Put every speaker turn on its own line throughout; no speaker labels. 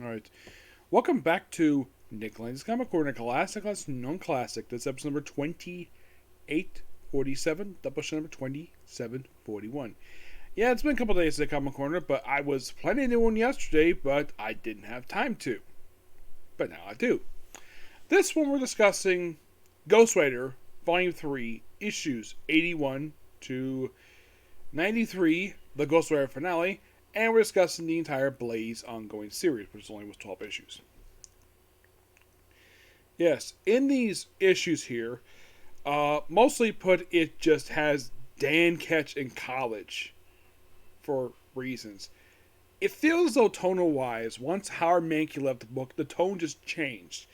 All right. Welcome back to Nick Lenz's Comic Corner, Classic Class Non-Classic. This is episode number 2847, Doubleshot number 2741. Yeah, it's been a couple days at Comic Corner, but I was planning to do one yesterday, but I didn't have time to. But now I do. This one we're discussing Ghost Rider, Volume 3, Issues 81 to 93, the Ghost Rider finale, and we're discussing the entire Blaze ongoing series, which only was 12 issues. Yes, in these issues here, mostly put, it just has Dan Ketch in college for reasons. It feels as though tonal-wise, once Howard Mankey left the book, the tone just changed.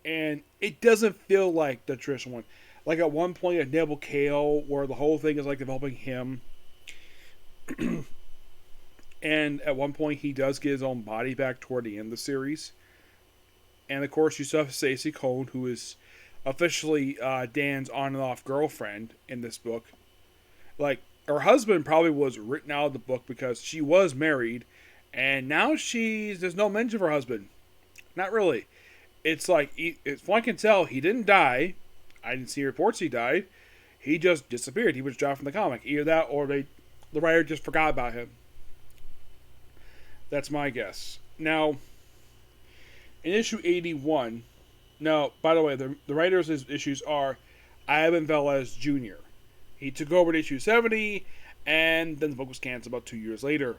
And it doesn't feel like the traditional one. Like at one point at Neville Kale, where the whole thing is like developing him. And at one point he does get his own body back toward the end of the series. And of course you still have Stacey Cohn, who is officially Dan's on and off girlfriend in this book. Like, her husband probably was written out of the book because she was married. And now there's no mention of her husband. Not really. It's like, if one can tell, he didn't die. I didn't see reports he died. He just disappeared. He was dropped from the comic. Either that or the writer just forgot about him. That's my guess. Now, in issue 81, now, by the way, the writers' issues are Ivan Velez Jr. He took over at issue 70, and then the book was canceled about 2 years later.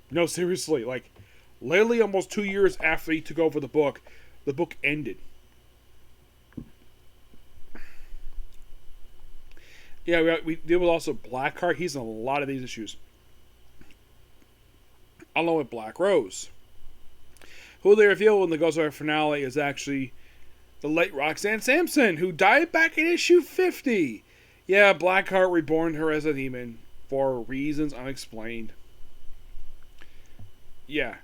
No, seriously, like, literally almost 2 years after he took over the book ended. Yeah, we deal with also Blackheart. He's in a lot of these issues. Along with Black Rose, who they reveal in the Ghost Rider finale is actually the late Roxanne Sampson, who died back in issue 50. Yeah, Blackheart reborn her as a demon for reasons unexplained. Yeah.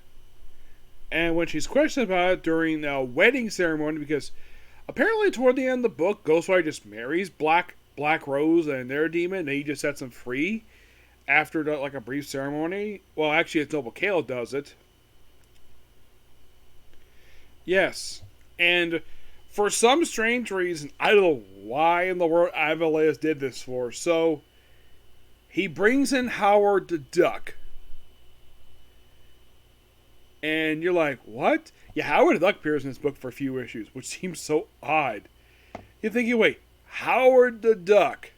And when she's questioned about it during the wedding ceremony, because apparently toward the end of the book, Ghost Rider just marries Black Rose and their demon, and he just sets them free after like a brief ceremony. Well, actually, it's Noble Kale does it. Yes. And for some strange reason, I don't know why in the world Velez did this for. So, he brings in Howard the Duck. And you're like, what? Yeah, Howard the Duck appears in this book for a few issues, which seems so odd. You're thinking, wait, Howard the Duck?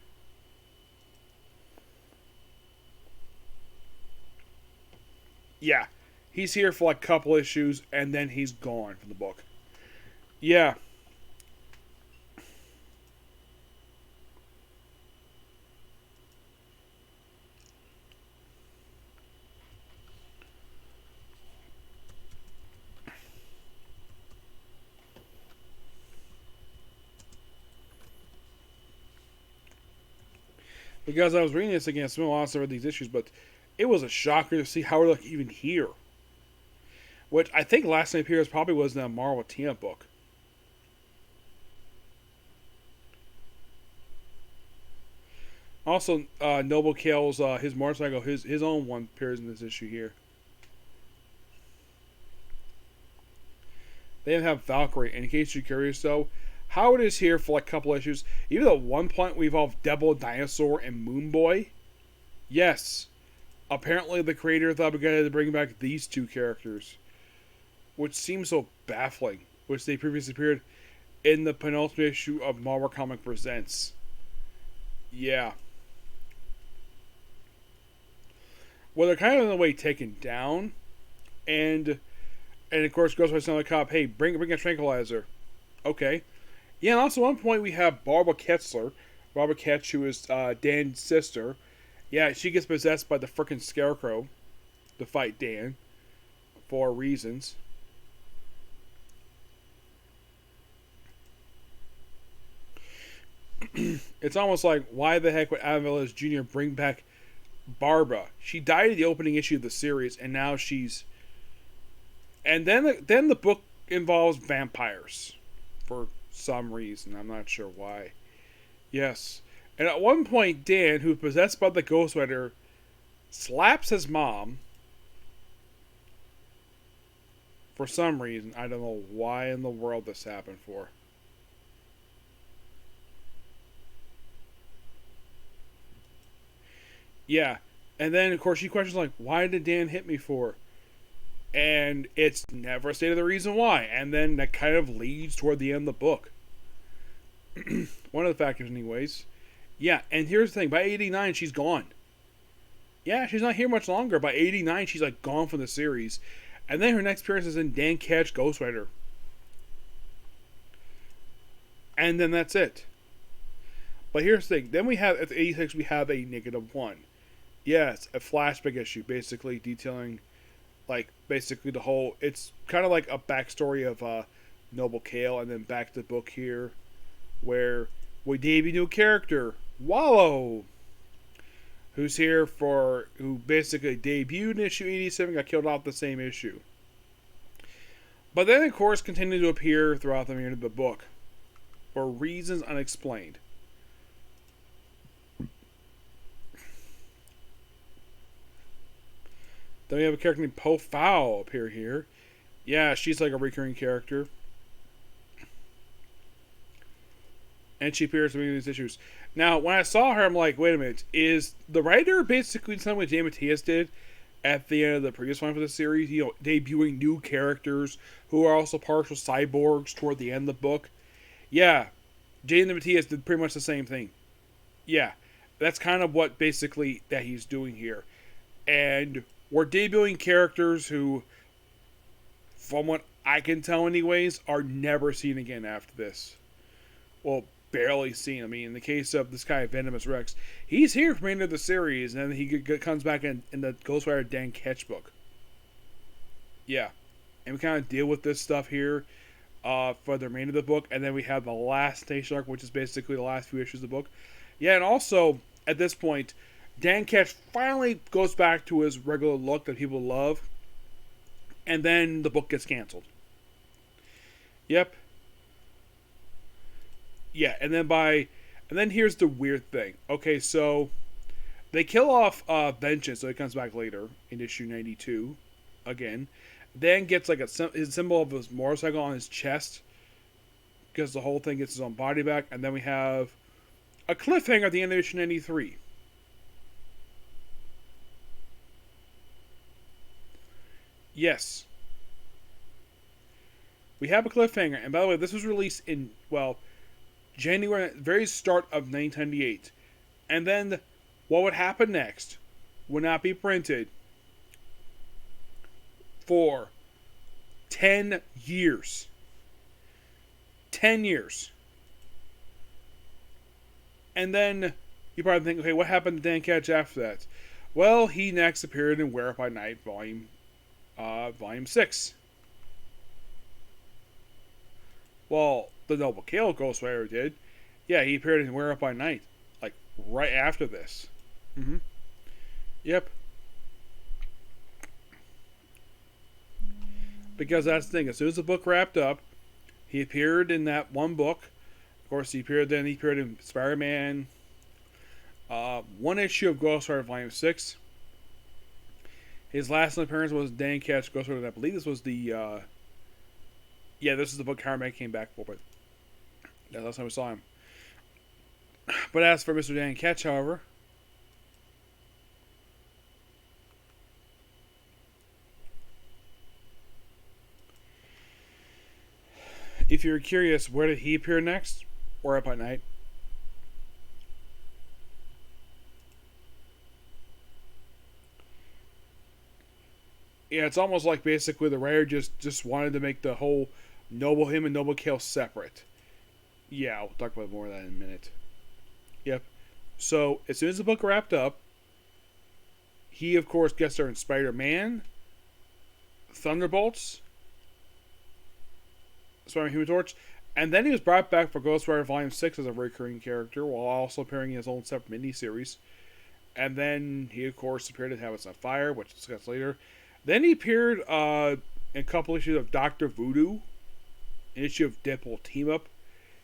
Yeah, he's here for like a couple issues, and then he's gone from the book. Yeah. Because I was reading this again, I spent a lot of these issues, but it was a shocker to see Howard Duck even here. Which I think last time he appeared probably was in a Marvel team-up book. Also, Noble Kale's his motorcycle, his own one appears in this issue here. They didn't have Valkyrie. And in case you're curious, though, Howard is here for like a couple issues. Even at one point we evolved Devil Dinosaur and Moon Boy. Yes, apparently the creator thought we got to bring back these two characters, which seems so baffling. Which they previously appeared in the penultimate issue of Marvel Comic Presents. Yeah. Well, they're kind of in a way taken down, and of course goes by some of the cop. Hey, bring a tranquilizer. Okay. Yeah, and also at one point we have Barbara Ketzler. Barbara Ketch, who is Dan's sister. Yeah, she gets possessed by the frickin' Scarecrow to fight Dan for reasons. It's almost like, why the heck would Ivan Velez Jr. bring back Barbara? She died in the opening issue of the series, and now she's... And then the book involves vampires for some reason. I'm not sure why. Yes. And at one point, Dan, who's possessed by the Ghost Rider, slaps his mom. For some reason, I don't know why in the world this happened for. Yeah. And then, of course, she questions, like, why did Dan hit me for? And it's never stated the reason why. And then that kind of leads toward the end of the book. One of the factors, anyways. Yeah, and here's the thing. By 89, she's gone. Yeah, she's not here much longer. By 89, she's, like, gone from the series. And then her next appearance is in Dan Ketch Ghost Rider. And then that's it. But here's the thing. Then we have, at the 86, we have a -1. Yes, a flashback issue, basically detailing, like, basically the whole... It's kind of like a backstory of Noble Kale, and then back to the book here, where we debut a new character, Wallow, who's here for... who basically debuted in issue 87, got killed off the same issue. But then, of course, continued to appear throughout the remainder of the book, for reasons unexplained. Then we have a character named Po Fowl appear here. Yeah, she's like a recurring character. And she appears in many of these issues. Now, when I saw her, I'm like, wait a minute. Is the writer basically something what Jay Matias did at the end of the previous one for the series? You know, debuting new characters who are also partial cyborgs toward the end of the book? Yeah, Jay and Matias did pretty much the same thing. Yeah, that's kind of what basically that he's doing here. And we're debuting characters who, from what I can tell anyways, are never seen again after this. Well, barely seen. I mean, in the case of this guy, Venomous Rex, he's here for the end of the series, and then he comes back in the Ghost Rider Dan Ketch book. Yeah. And we kind of deal with this stuff here for the remainder of the book, and then we have the last station arc, which is basically the last few issues of the book. Yeah, and also, at this point, Dan Ketch finally goes back to his regular look that people love, and then the book gets canceled. Yep. Yeah, and then here's the weird thing. Okay, so they kill off Vengeance, so he comes back later in issue 92 again. Then gets like his symbol of his motorcycle on his chest, because the whole thing gets his own body back, and then we have a cliffhanger at the end of issue 93. Yes. We have a cliffhanger. And by the way, this was released in, well, January, very start of 1998. And then what would happen next would not be printed for 10 years. 10 years. And then you probably think, okay, what happened to Dan Ketch after that? Well, he next appeared in Wear It by Night, Volume 6. Well, the Noble Kale Ghost Rider did. Yeah, he appeared in Wear It by Night, like, right after this. Mm-hmm. Yep. Because that's the thing. As soon as the book wrapped up, he appeared in that one book. Of course, he appeared in Spider-Man. One issue of Ghost Rider Volume 6. His last appearance was Dan Ketch Ghost Rider, and I believe this was the... this is the book Harry came back for, but that's the last time we saw him. But as for Mr. Dan Ketch, however... if you're curious, where did he appear next? Or Up at Night? Yeah, it's almost like basically the writer just wanted to make the whole him and Noble Kale separate. Yeah, we'll talk about more of that in a minute. Yep. So, as soon as the book wrapped up, he, of course, guest starred in Spider-Man, Thunderbolts, Spider-Man Human Torch, and then he was brought back for Ghost Rider Volume 6 as a recurring character, while also appearing in his own separate miniseries. And then he, of course, appeared in Habits on Fire, which we'll discuss later. Then he appeared in a couple issues of Dr. Voodoo, an issue of Deadpool Team Up.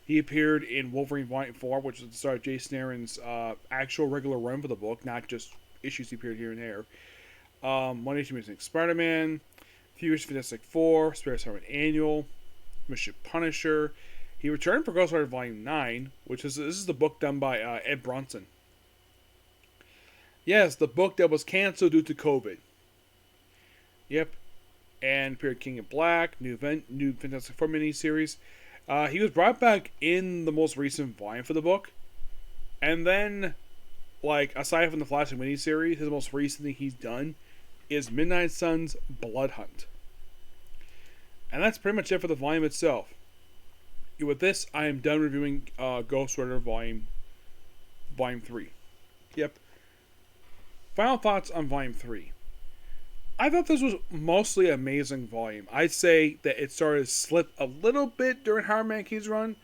He appeared in Wolverine Volume 4, which is the start of Jason Aaron's actual regular run for the book, not just issues he appeared here and there. One issue was Spider-Man. Furious Fantastic Four, Spirit Servant Annual, Mission Punisher. He returned for Ghost Rider Volume 9, which is this is the book done by Ed Bronson. Yes, the book that was canceled due to COVID. Yep. And appeared King in Black, new Fantastic Four miniseries. He was brought back in the most recent volume for the book. And then, like, aside from the Flash miniseries, his most recent thing he's done is Midnight Sun's Blood Hunt. And that's pretty much it for the volume itself. With this, I am done reviewing Ghost Rider Volume 3. Yep. Final thoughts on Volume 3. I thought this was mostly an amazing volume. I'd say that it started to slip a little bit during Howard Mankey's run,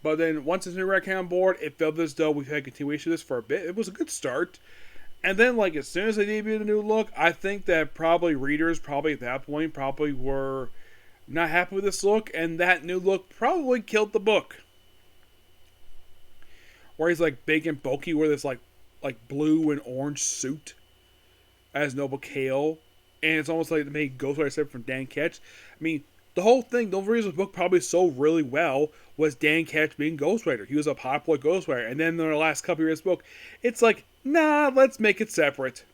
but then once the new writer came on board, it felt as though we've had a continuation of this for a bit. It was a good start. And then, like, as soon as they debuted a new look, I think that readers at that point were not happy with this look, and that new look probably killed the book. Where he's like big and bulky, with this like blue and orange suit as Noble Kale, and it's almost like they made Ghost Rider separate from Dan Ketch. I mean, the whole thing, the reason the book probably sold really well was Dan Ketch being Ghost Rider. He was a popular Ghost Rider, and then in the last couple of years of this book, it's like, nah, let's make it separate.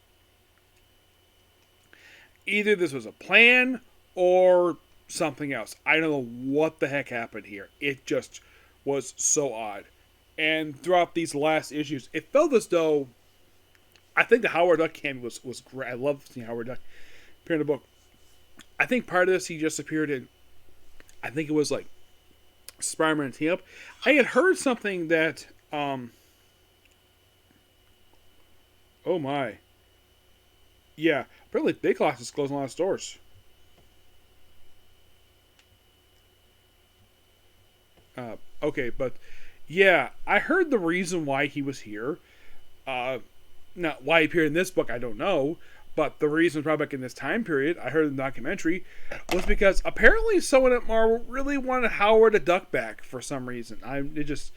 Either this was a plan or something else. I don't know what the heck happened here. It just was so odd. And throughout these last issues, it felt as though, I think the Howard Duck cameo was great. I love seeing Howard Duck appear in the book. I think part of this, he just appeared in, I think it was like Spider-Man and Team Up. I had heard something that, oh my. Yeah, apparently Big Lots is closing a lot of stores. Okay, but yeah, I heard the reason why he was here. Not why he appeared in this book, I don't know. But the reason probably back in this time period, I heard in the documentary, was because apparently someone at Marvel really wanted Howard the Duck back for some reason. It's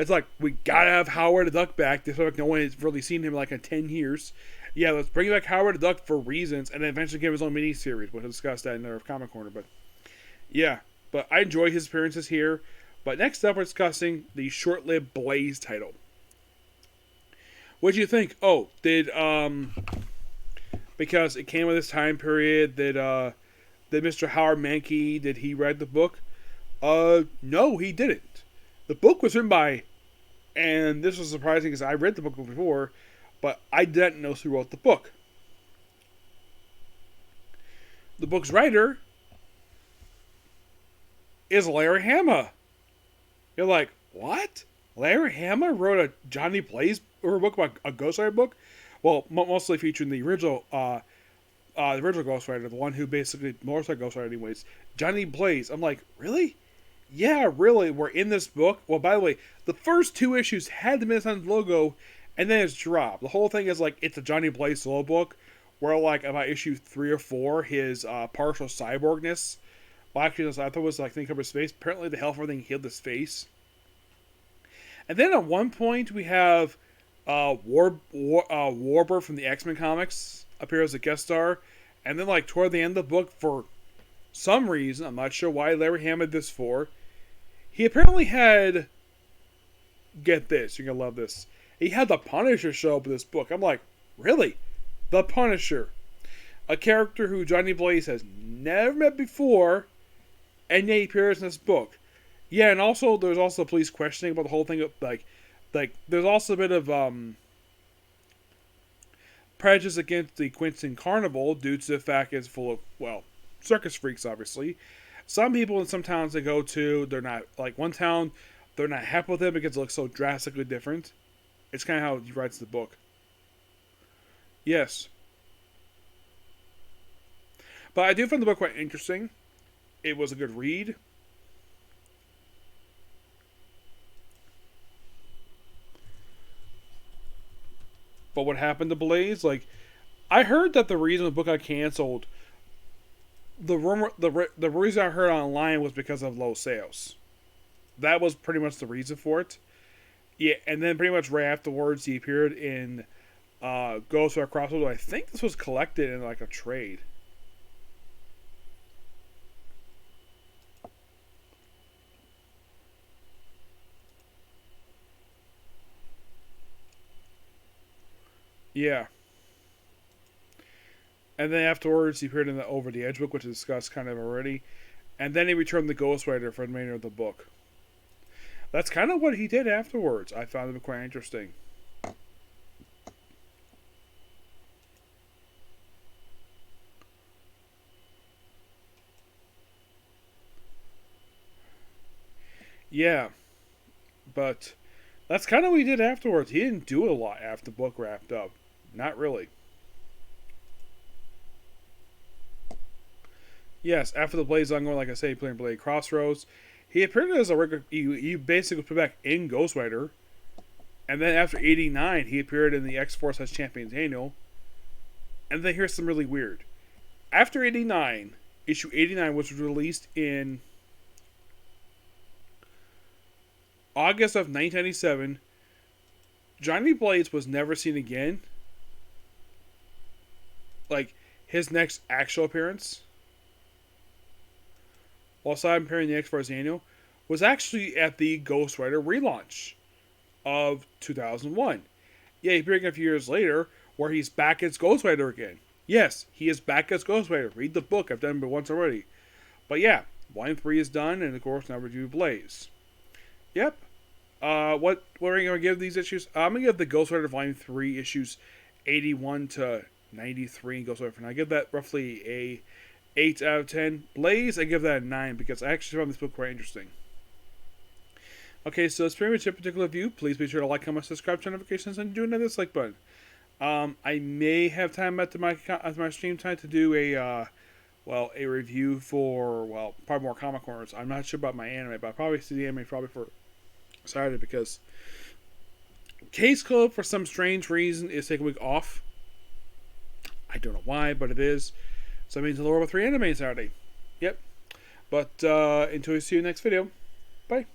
like, we gotta have Howard the Duck back. This like no one has really seen him like in 10 years. Yeah, let's bring back Howard the Duck for reasons, and then eventually give his own miniseries. We'll discuss that in another Comic Corner, but yeah. But I enjoy his appearances here. But next up, we're discussing the short-lived Blaze title. What do you think? Oh, because it came with this time period, did Mr. Howard Mankey, did he write the book? No, he didn't. The book was written by, and this was surprising because I read the book before, but I didn't know who wrote the book. The book's writer is Larry Hama. You're like, what? Larry Hama wrote a Johnny Blaze book about a Ghost Rider book? Well, mostly featuring the original Ghost Rider, the one who basically more like Ghost Rider anyways, Johnny Blaze. I'm like, really? Yeah, really. We're in this book. Well, by the way, the first 2 issues had the Midnight logo, and then it's dropped. The whole thing is like it's a Johnny Blaze solo book, where like about issue 3 or 4, his partial cyborgness. Well, actually, I thought it was like thing covered his face. Apparently, the hell thing healed his face. And then at one point, we have Warbird from the X-Men comics appear as a guest star. And then, like, toward the end of the book, for some reason, I'm not sure why Larry Hama did this for, he apparently had, get this, you're going to love this, he had the Punisher show up in this book. I'm like, really? The Punisher. A character who Johnny Blaze has never met before, and yet he appears in this book. Yeah, and also, there's also police questioning about the whole thing. Like, there's also a bit of prejudice against the Quinton Carnival due to the fact it's full of, well, circus freaks, obviously. Some people in some towns they go to, they're not, like one town, they're not happy with it because it looks so drastically different. It's kind of how he writes the book. Yes. But I do find the book quite interesting. It was a good read. But what happened to Blaze? Like, I heard that the reason the book got canceled, the reason I heard online was because of low sales. That was pretty much the reason for it. Yeah, and then pretty much right afterwards, he appeared in Ghost Rider Crossover. I think this was collected in like a trade. Yeah. And then afterwards, he appeared in the Over the Edge book, which is discussed kind of already. And then he returned the Ghost Rider for the remainder of the book. That's kind of what he did afterwards. I found it quite interesting. Yeah, but that's kind of what he did afterwards. He didn't do a lot after the book wrapped up. Not really. Yes, after the Blaze ongoing, like I say, playing Blade Crossroads, he appeared as a regular. He basically put back in Ghost Rider, and then after '89, he appeared in the X Force as Champions Annual. And then here's some really weird. After '89, issue '89 was released in August of 1997. Johnny Blaze was never seen again. Like his next actual appearance, while Simon appearing in the X Force Annual, was actually at the Ghost Rider relaunch of 2001. Yeah, he appeared a few years later, where he's back as Ghost Rider again. Yes, he is back as Ghost Rider. Read the book. I've done it once already. But yeah, Volume 3 is done, and of course, now review Blaze. Yep. What are we going to give these issues? I'm going to give the Ghost Rider Volume 3 issues 81 to 93 in Ghost Rider for now. I give that roughly a 8 out of 10. Blaze, I give that a 9 because I actually found this book quite interesting. Okay, so that's pretty much a particular review. Please be sure to like, comment, subscribe, turn notifications, and do another dislike button. I may have time at my stream time to do a review for, probably more comic corners. I'm not sure about my anime, but I'll probably see the anime probably for Saturday because Case Club, for some strange reason, is taking a week off. I don't know why, but it is. So that means I'll over 3 anime Saturday. Yep. But until we see you next video, bye.